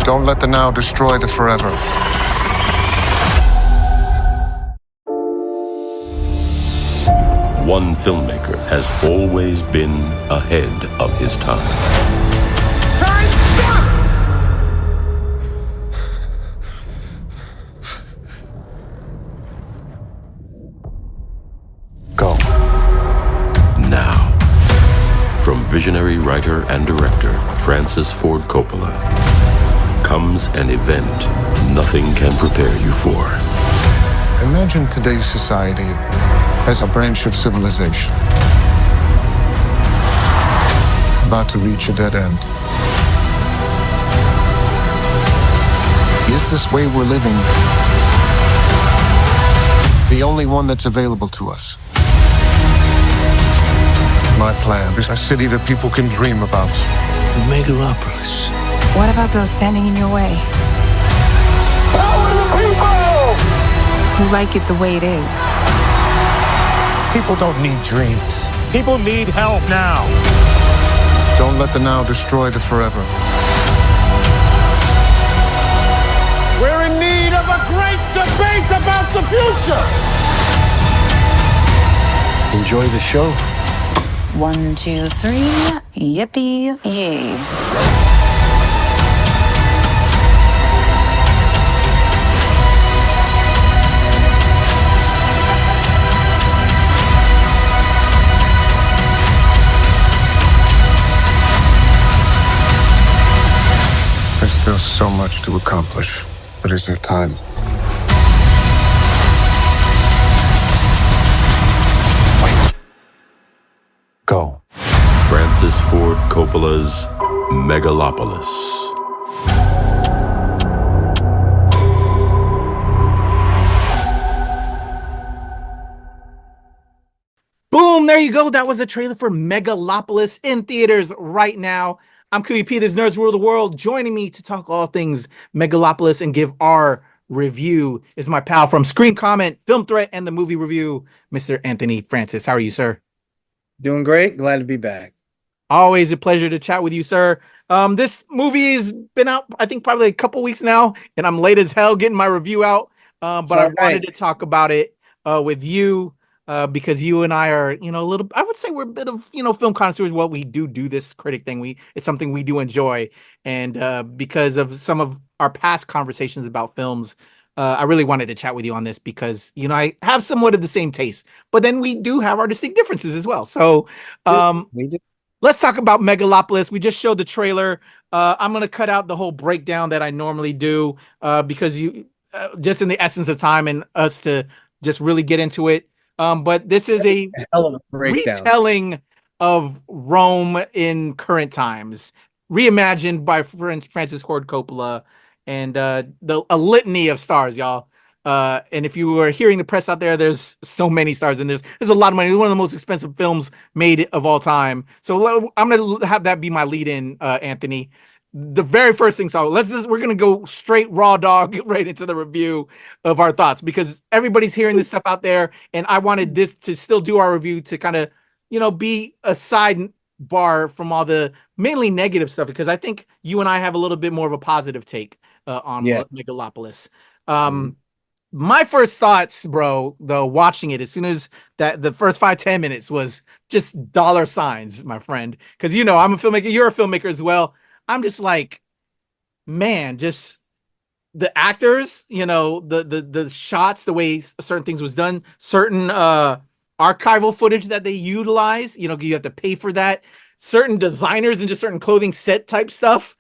Don't let the now destroy the forever. One filmmaker has always been ahead of his time. Time, stop! Go. Now, from visionary writer and director Francis Ford Coppola, comes an event nothing can prepare you for. Imagine today's society as a branch of civilization about to reach a dead end. Is this way we're living the only one that's available to us? My plan is a city that people can dream about. Megalopolis. What about those standing in your way? Power to the people! Who like it the way it is? People don't need dreams. People need help now. Don't let the now destroy the forever. We're in need of a great debate about the future. Enjoy the show. 1, 2, 3. Yippee yay. There's still so much to accomplish, but is there time? Go. Francis Ford Coppola's Megalopolis. Boom, there you go. That was a trailer for Megalopolis in theaters right now. I'm QEP, this Nerds Rule the World. Joining me to talk all things Megalopolis and give our review is my pal from Screen Comment, Film Threat, and the Movie Review, Mr. Anthony Francis. How are you, sir? Doing great. Glad to be back. Always a pleasure to chat with you, sir. This movie has been out, I think, probably a couple weeks now, and I'm late as hell getting my review out. But I wanted to talk about it with you because you and I are, a little, I would say we're a bit of, film connoisseurs. Well, we do this critic thing. It's something we do enjoy. And because of some of our past conversations about films, I really wanted to chat with you on this because, I have somewhat of the same taste, but then we do have our distinct differences as well. So let's talk about Megalopolis. We just showed the trailer. I'm going to cut out the whole breakdown that I normally do because just in the essence of time and us to just really get into it. But this is a hell of a breakdown. Retelling of Rome in current times, reimagined by Francis Ford Coppola, and a litany of stars, y'all. And if you were hearing the press out there, there's so many stars, and there's a lot of money. It's one of the most expensive films made of all time. So I'm gonna have that be my lead-in, Anthony. The very first thing, so we're gonna go straight raw dog right into the review of our thoughts because everybody's hearing this stuff out there, and I wanted this to still do our review to kind of, be a sidebar from all the mainly negative stuff because I think you and I have a little bit more of a positive take on Megalopolis. My first thoughts, bro, though, watching it as soon as the first 5-10 minutes was just dollar signs, my friend, because I'm a filmmaker, you're a filmmaker as well. I'm just like, man, just the actors, the shots, the way certain things was done, certain archival footage that they utilize, you have to pay for that, certain designers and just certain clothing set type stuff.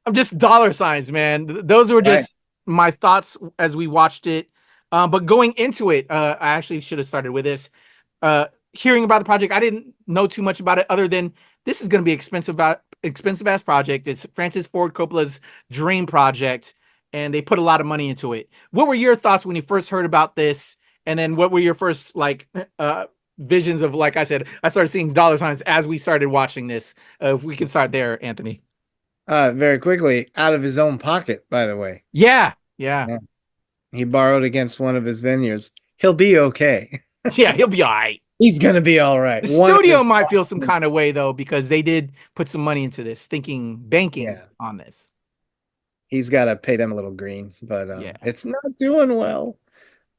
I'm just dollar signs, man. Those were just my thoughts as we watched it. But going into it, I actually should have started with this. Hearing about the project, I didn't know too much about it other than this is going to be expensive ass project. It's Francis Ford Coppola's dream project, and they put a lot of money into it. What were your thoughts when you first heard about this? And then what were your first visions of, like I said, I started seeing dollar signs as we started watching this. If we can start there, Anthony. Very quickly, out of his own pocket, by the way. Yeah. He borrowed against one of his vineyards. He'll be okay. Yeah, he'll be all right. He's going to be all right. The studio might feel some kind of way, though, because they did put some money into this, banking on this. He's got to pay them a little green, but Yeah. it's not doing well.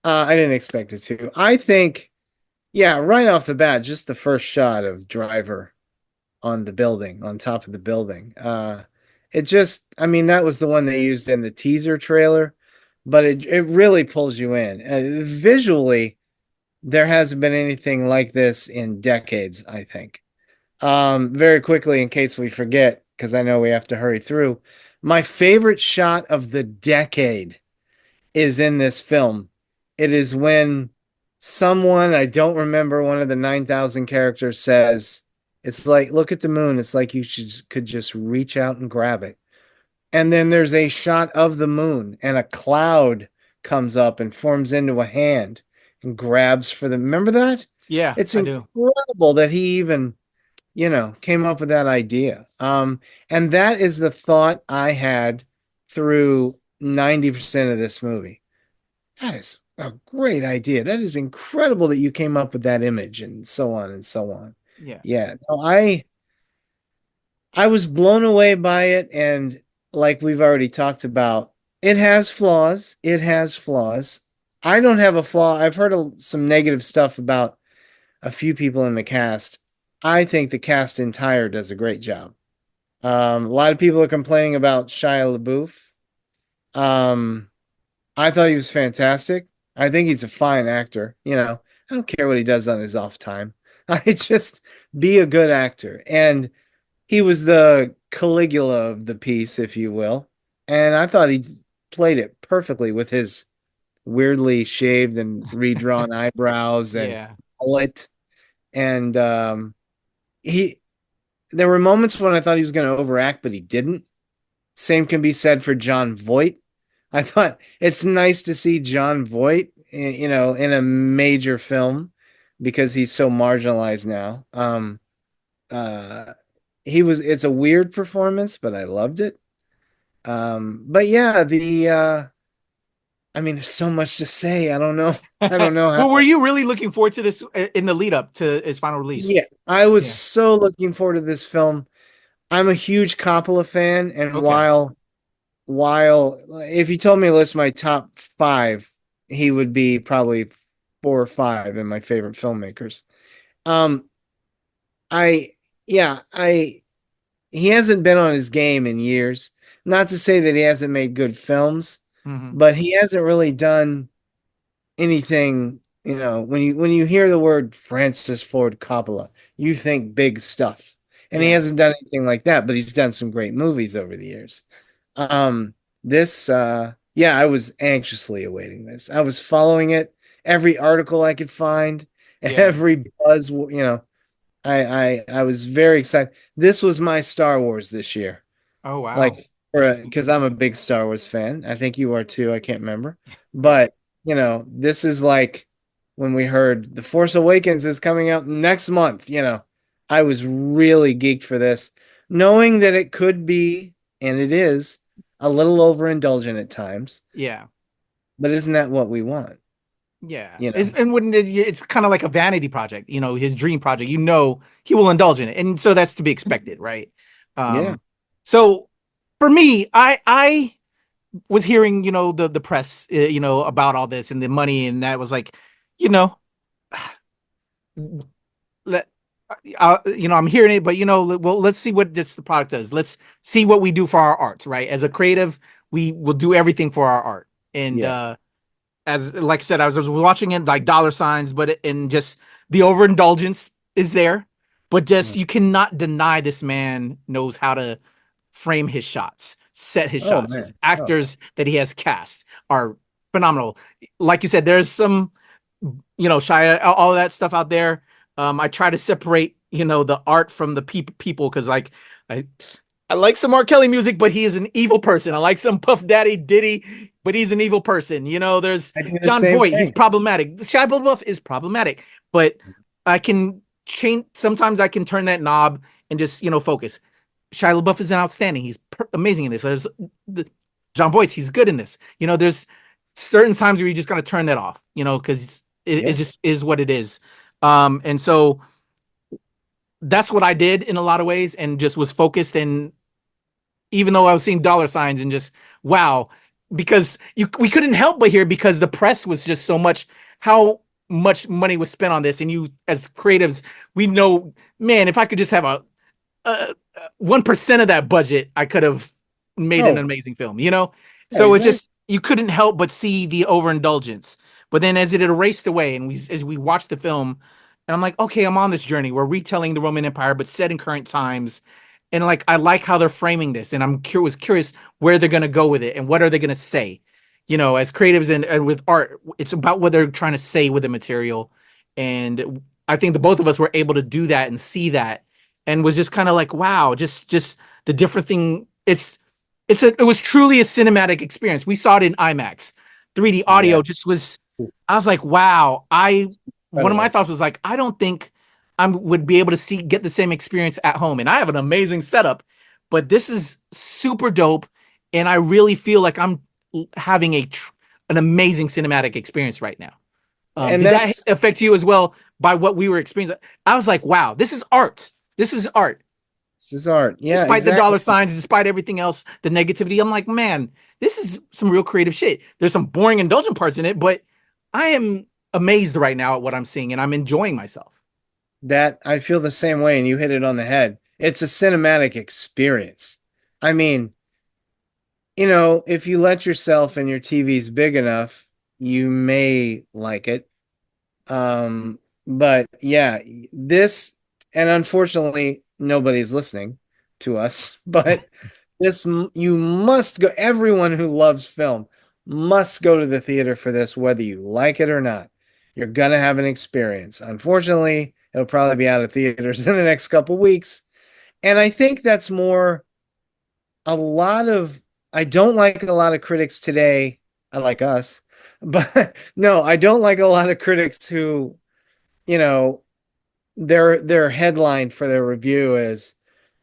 I didn't expect it to. I think, yeah, right off the bat, just the first shot of Driver on the building, on top of the building. It just, I mean, that was the one they used in the teaser trailer, but it really pulls you in. Visually, there hasn't been anything like this in decades, I think. Very quickly, in case we forget, because I know we have to hurry through, my favorite shot of the decade is in this film. It is when someone, I don't remember, one of the 9,000 characters says, it's like, look at the moon. It's like you could just reach out and grab it. And then there's a shot of the moon, and a cloud comes up and forms into a hand and grabs for the. Remember that? Yeah, It's I do. incredible that he even, came up with that idea. And that is the thought I had through 90% of this movie. That is a great idea. That is incredible that you came up with that image, and so on and so on. Yeah. Yeah. No, I was blown away by it, and like we've already talked about, it has flaws. It has flaws. I don't have a flaw. I've heard some negative stuff about a few people in the cast. I think the cast entire does a great job. A lot of people are complaining about Shia LaBeouf. I thought he was fantastic. I think he's a fine actor. I don't care what he does on his off time. I just be a good actor. And he was the Caligula of the piece, if you will. And I thought he played it perfectly with his weirdly shaved and redrawn eyebrows and Yeah. mullet. And there were moments when I thought he was going to overact, but he didn't. Same can be said for Jon Voight. I thought it's nice to see Jon Voight, in a major film, because he's so marginalized now. It's a weird performance, but I loved it. But yeah, I mean, there's so much to say. I don't know. I don't know how. Well, were you really looking forward to this in the lead up to its final release? Yeah, I was so looking forward to this film. I'm a huge Coppola fan, and Okay. while if you told me to list my top 5, he would be probably 4 or 5 in my favorite filmmakers. Um, I yeah, he hasn't been on his game in years. Not to say that he hasn't made good films, Mhm. but he hasn't really done anything. When you hear the word Francis Ford Coppola, you think big stuff, and he Yeah. hasn't done anything like that. But he's done some great movies over the years. This, yeah, I was anxiously awaiting this. I was following it, every article I could find, Yeah. every buzz. I was very excited. This was my Star Wars this year. Oh wow. Like, because I'm a big Star Wars fan. I think you are too. I can't remember, but this is like when we heard The Force Awakens is coming out next month. I was really geeked for this, knowing that it could be, and it is, a little overindulgent at times. Yeah. But isn't that what we want? Yeah. You know? It's kind of like a vanity project, his dream project. He will indulge in it, and so that's to be expected, right? Yeah. So for me, I was hearing, the press, about all this and the money, and that was like, let I'm hearing it, but well, let's see what the product does. Let's see what we do for our arts, right? As a creative, we will do everything for our art. And as like I said, I was watching it like dollar signs, and just the overindulgence is there, but just you cannot deny this man knows how to frame his shots, set his shots. Man. His actors that he has cast are phenomenal. Like you said, there's some, Shia, all that stuff out there. I try to separate, the art from the people, because like I like some R. Kelly music, but he is an evil person. I like some Puff Daddy Diddy, but he's an evil person. There's John Voight. He's problematic. Shia LaBeouf is problematic, but I can change. Sometimes I can turn that knob and just, focus. Shia LaBeouf is outstanding. He's amazing in this. There's John Voight. He's good in this. There's certain times where you just got to turn that off, because it just is what it is. And so that's what I did in a lot of ways, and just was focused. And even though I was seeing dollar signs and just wow, because we couldn't help but hear, because the press was just so much, how much money was spent on this, and you as creatives, we know, man, if I could just have a 1% of that budget, I could have made an amazing film, you know? Yeah, So it exactly. just, you couldn't help but see the overindulgence. But then as it erased away, and as we watched the film, and I'm like, okay, I'm on this journey. We're retelling the Roman Empire, but set in current times. And like, I like how they're framing this, and was curious where they're gonna go with it and what are they gonna say. You know, as creatives and with art, it's about what they're trying to say with the material. And I think the both of us were able to do that and see that, and was just kind of like, wow, just the different thing. It was truly a cinematic experience. We saw it in IMAX. 3D audio Yeah. just was, I was like, wow. One of my Incredible. thoughts was like, I don't think I would be able to get the same experience at home. And I have an amazing setup, but this is super dope. And I really feel like I'm having an amazing cinematic experience right now. And Did that that's affect you as well by what we were experiencing? I was like, wow, this is art. This is art. this is art. Yeah, Despite the exactly. dollar signs, despite everything else, the negativity, I'm like, man, this is some real creative shit. There's some boring, indulgent parts in it, but I am amazed right now at what I'm seeing, and I'm enjoying myself. That I feel the same way, and you hit it on the head. It's a cinematic experience. I mean, you know, if you let yourself and your TV's big enough, you may like it. But yeah, this, and unfortunately, nobody's listening to us, but you must go, everyone who loves film must go to the theater for this, whether you like it or not. You're gonna have an experience. Unfortunately, it'll probably be out of theaters in the next couple weeks. And I think that's more a lot of, I don't like a lot of critics today. I like us, but no, I don't like a lot of critics who, you know, their headline for their review is,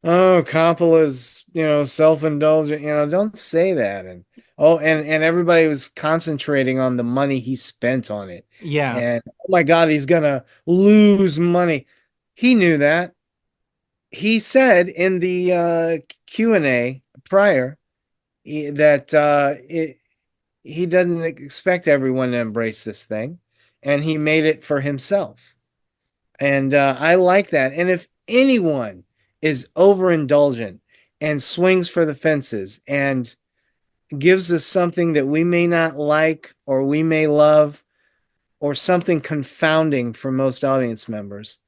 oh, Coppola's, you know, self-indulgent. You know, don't say that. And and everybody was concentrating on the money he spent on it. Yeah. And oh my God, he's gonna lose money. He knew that. He said in the Q&A prior that he doesn't expect everyone to embrace this thing, and he made it for himself. And I like that. And if anyone is overindulgent and swings for the fences and gives us something that we may not like or we may love, or something confounding for most audience members,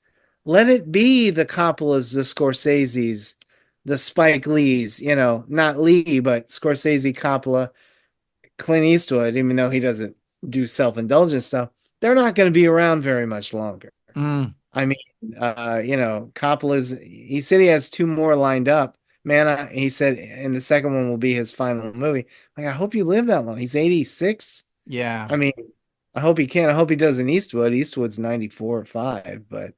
let it be the Coppolas, the Scorseses, the Spike Lees, you know, not Lee, but Scorsese, Coppola, Clint Eastwood, even though he doesn't do self-indulgent stuff, they're not going to be around very much longer. I mean, you know, he said he has 2 more lined up. Man, he said, and the second one will be his final movie. Like, I hope you live that long. He's 86. Yeah. I mean, I hope he can. I hope he does an Eastwood. Eastwood's 94 or 5, but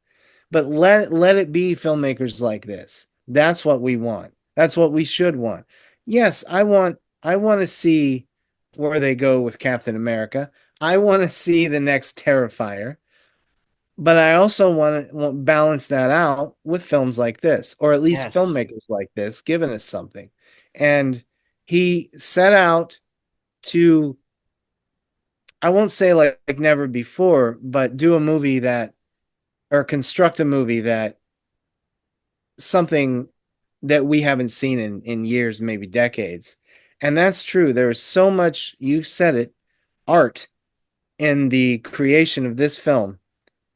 let it be filmmakers like this. That's what we want. That's what we should want. Yes, I want to see where they go with Captain America. I want to see the next Terrifier. But I also want to balance that out with films like this, or at least Yes. filmmakers like this, giving us something. And he set out to, I won't say like never before, but do a movie that, or construct a movie that, something that we haven't seen in years, maybe decades. And that's true. There is so much, you said it, art in the creation of this film,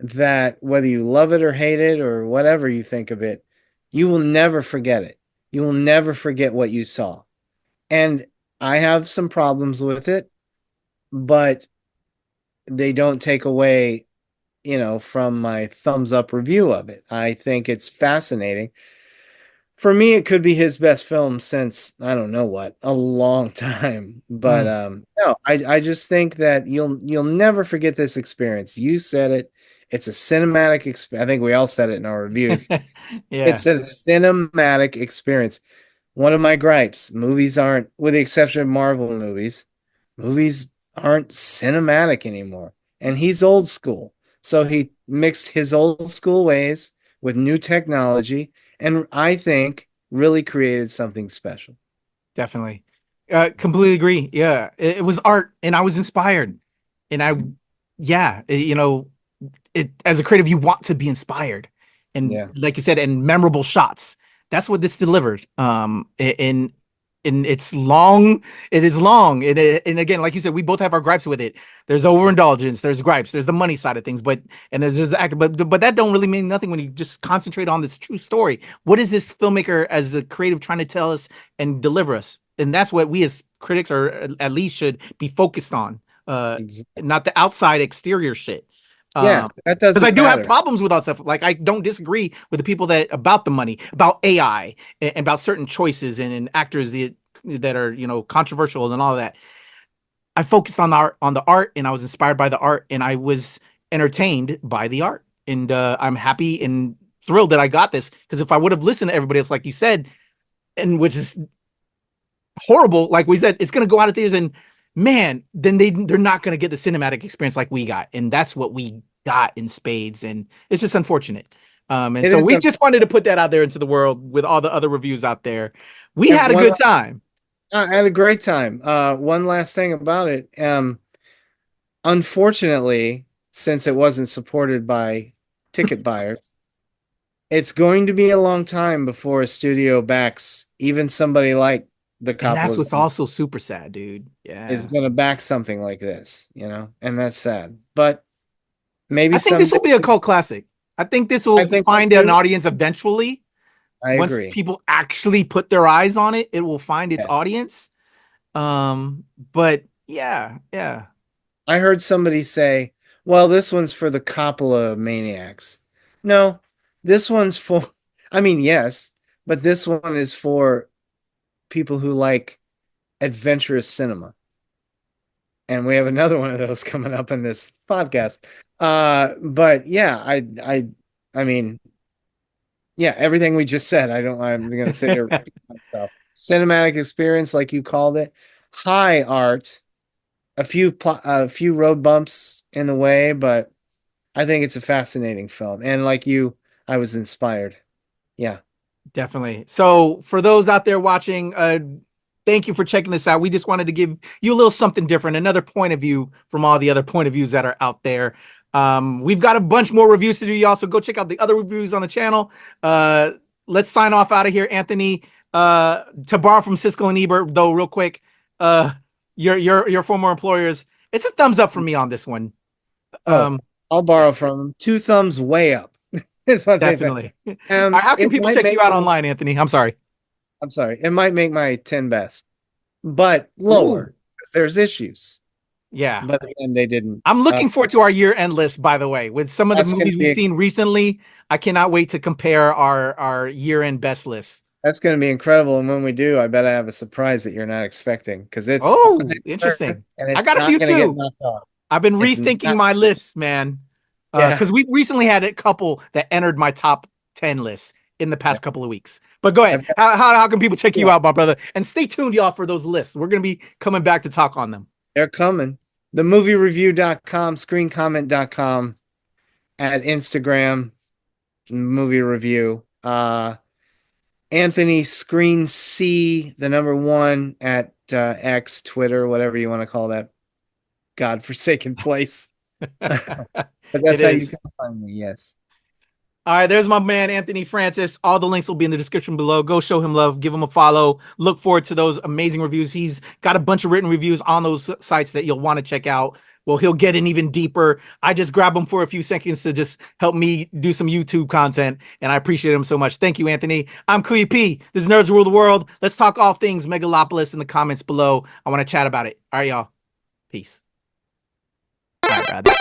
that whether you love it or hate it or whatever you think of it, you will never forget it. You will never forget what you saw. And I have some problems with it, but they don't take away, you know, from my thumbs up review of it. I think it's fascinating. For me, it could be his best film since, I don't know what, a long time. But no, I just think that you'll never forget this experience. You said it. It's a cinematic experience. I think we all said it in our reviews. Yeah. It's a cinematic experience. One of my gripes, movies aren't, with the exception of Marvel movies aren't cinematic anymore. And he's old school. So he mixed his old school ways with new technology, and I think really created something special. Definitely. Completely agree. Yeah, it was art, and I was inspired, and you know, as a creative, you want to be inspired, and Yeah. like you said, and memorable shots. That's what this delivered. And it's long. It is long, and again, like you said, we both have our gripes with it. There's overindulgence. There's gripes. There's the money side of things, but and there's the act. But that don't really mean nothing when you just concentrate on this true story. What is this filmmaker as a creative trying to tell us and deliver us? And that's what we as critics, or at least should be focused on. Not the outside exterior shit. Yeah, that Because doesn't I do have matter. problems with all stuff. Like I don't disagree with the people that about the money, about AI, and about certain choices and actors that are controversial and all that. I focused on the art, and I was inspired by the art, and I was entertained by the art, and I'm happy and thrilled that I got this. Because if I would have listened to everybody else, like you said, and which is horrible, like we said, it's gonna go out of theaters, and man, then they're not gonna get the cinematic experience like we got, and that's what we got in spades, and it's just unfortunate. And so we just wanted to put that out there into the world with all the other reviews out there. We had a good time. I had a great time. One last thing about it. Unfortunately, since it wasn't supported by ticket buyers, it's going to be a long time before a studio backs even somebody like the Coppola. And that's what's also super sad, dude. Yeah, is going to back something like this, and that's sad. But maybe I think this will be a cult classic. I think this will find an audience eventually. Once people actually put their eyes on it, it will find its audience. But yeah. I heard somebody say, well, this one's for the Coppola maniacs. No, this one's for, I mean, yes, but this one is for people who like adventurous cinema. And we have another one of those coming up in this podcast. But yeah, I mean, yeah, everything we just said, I'm going to sit here and repeat myself. Cinematic experience, like you called it, high art, a few road bumps in the way, but I think it's a fascinating film. And like you, I was inspired. Yeah, definitely. So for those out there watching, thank you for checking this out. We just wanted to give you a little something different, another point of view from all the other point of views that are out there. We've got a bunch more reviews to do, y'all, so go check out the other reviews on the channel. Let's sign off out of here. Anthony, to borrow from Siskel and Ebert, though, real quick, your former employers, it's a thumbs up for me on this one. I'll borrow from them. 2 thumbs way up. Is what definitely. How can people check you out online, Anthony? I'm sorry. It might make my 10 best, but lower because there's issues. Yeah, but again, they didn't. I'm looking forward to our year-end list, by the way, with some of the movies we've seen recently. I cannot wait to compare our year-end best lists. That's going to be incredible, and when we do, I bet I have a surprise that you're not expecting, because it's interesting. I got a few too. I've been rethinking my lists, man, because we recently had a couple that entered my top 10 lists in the past couple of weeks. But go ahead. How can people check you out, my brother? And stay tuned, y'all, for those lists. We're going to be coming back to talk on them. They're coming. TheMovieReview.com, ScreenComment.com, at Instagram, Movie Review. Anthony Screen C, the #1 at X, Twitter, whatever you want to call that godforsaken place. But that's how you can find me, yes. All right, there's my man, Anthony Francis. All the links will be in the description below. Go show him love. Give him a follow. Look forward to those amazing reviews. He's got a bunch of written reviews on those sites that you'll want to check out. Well, he'll get in even deeper. I just grab him for a few seconds to just help me do some YouTube content, and I appreciate him so much. Thank you, Anthony. I'm Kuya P. This is Nerds Rule the World. Let's talk all things Megalopolis in the comments below. I want to chat about it. All right, y'all. Peace. All right, brother.